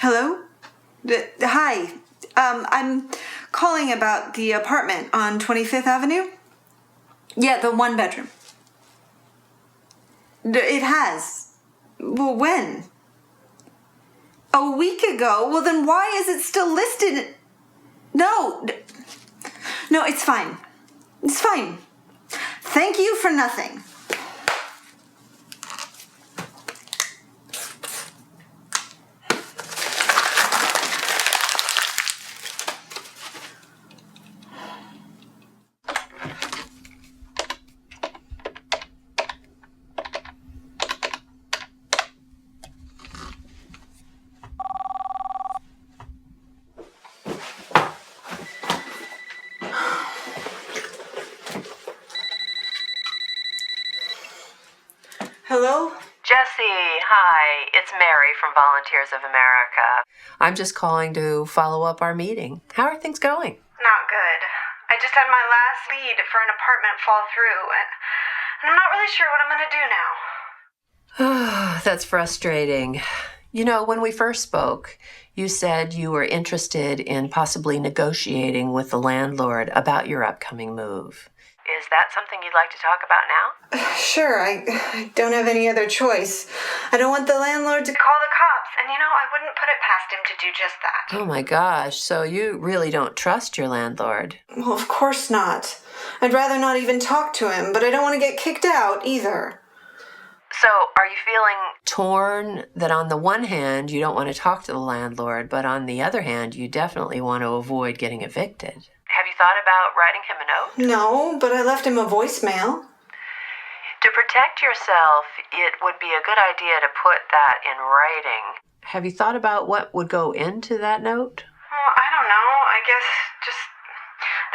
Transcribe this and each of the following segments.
Hello? Hi. I'm calling about the apartment on 25th Avenue. Yeah, the one bedroom. It has. Well, when? A week ago? Well, then why is it still listed? No. No, it's fine. It's fine. Thank you for nothing. Hello? Jessie, hi. It's Mary from Volunteers of America. I'm just calling to follow up our meeting. How are things going? Not good. I just had my last lead for an apartment fall through, and I'm not really sure what I'm going to do now. That's frustrating. You know, when we first spoke, you said you were interested in possibly negotiating with the landlord about your upcoming move. Is that something you'd like to talk about now? Sure, I don't have any other choice. I don't want the landlord to call the cops, and I wouldn't put it past him to do just that. Oh my gosh, so you really don't trust your landlord? Well, of course not. I'd rather not even talk to him, but I don't want to get kicked out either. So, are you feeling torn that on the one hand you don't want to talk to the landlord, but on the other hand you definitely want to avoid getting evicted? Have you thought about writing him a note? No, but I left him a voicemail. To protect yourself, it would be a good idea to put that in writing. Have you thought about what would go into that note? Well, I don't know. I guess just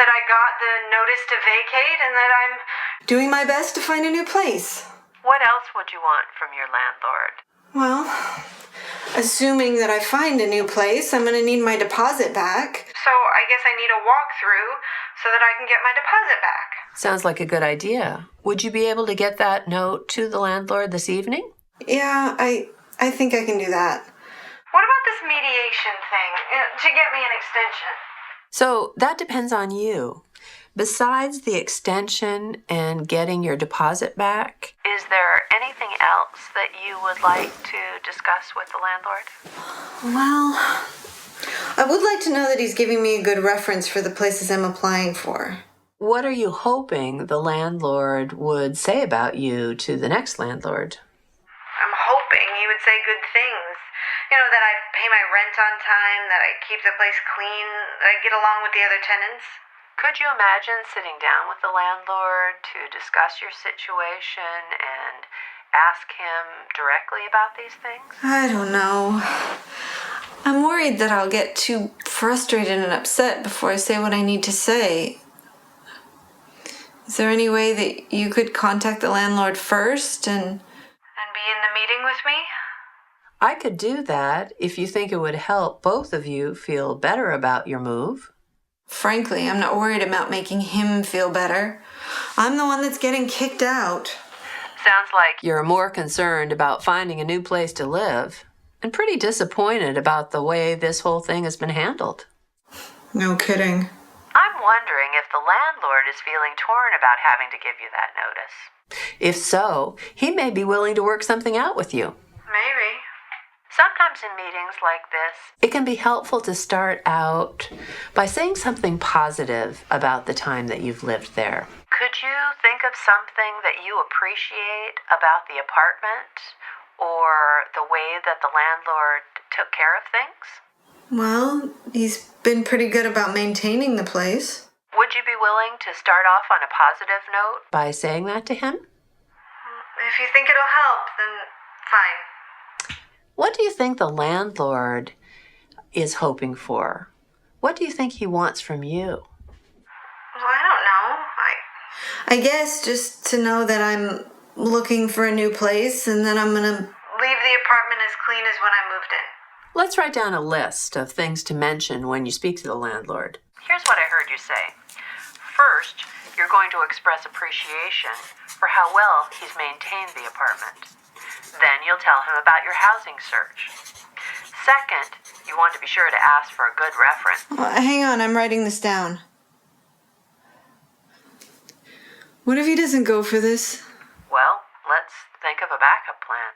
that I got the notice to vacate and that I'm doing my best to find a new place. What else would you want from your landlord? Well, assuming that I find a new place, I'm going to need my deposit back. So I guess I need a walkthrough so that I can get my deposit back. Sounds like a good idea. Would you be able to get that note to the landlord this evening? Yeah, I think I can do that. What about this mediation thing to get me an extension? So that depends on you. Besides the extension and getting your deposit back, is there anything else that you would like to discuss with the landlord? Well, I would like to know that he's giving me a good reference for the places I'm applying for. What are you hoping the landlord would say about you to the next landlord? I'm hoping he would say good things. That I pay my rent on time, that I keep the place clean, that I get along with the other tenants. Could you imagine sitting down with the landlord to discuss your situation and ask him directly about these things? I don't know. I'm worried that I'll get too frustrated and upset before I say what I need to say. Is there any way that you could contact the landlord first and be in the meeting with me? I could do that if you think it would help both of you feel better about your move. Frankly, I'm not worried about making him feel better. I'm the one that's getting kicked out. Sounds like you're more concerned about finding a new place to live and pretty disappointed about the way this whole thing has been handled. No kidding. I'm wondering if the landlord is feeling torn about having to give you that notice. If so, he may be willing to work something out with you. Maybe. Sometimes in meetings like this, it can be helpful to start out by saying something positive about the time that you've lived there. Could you think of something that you appreciate about the apartment or the way that the landlord took care of things? Well, he's been pretty good about maintaining the place. Would you be willing to start off on a positive note by saying that to him? If you think it'll help, then fine. What do you think the landlord is hoping for? What do you think he wants from you? Well, I don't know. I guess just to know that I'm looking for a new place and that I'm going to leave the apartment as clean as when I moved in. Let's write down a list of things to mention when you speak to the landlord. Here's what I heard you say. First, you're going to express appreciation for how well he's maintained the apartment. Then you'll tell him about your housing search. Second, You want to be sure to ask for a good reference. Hang on, I'm writing this down. What if he doesn't go for this? Well, let's think of a backup plan.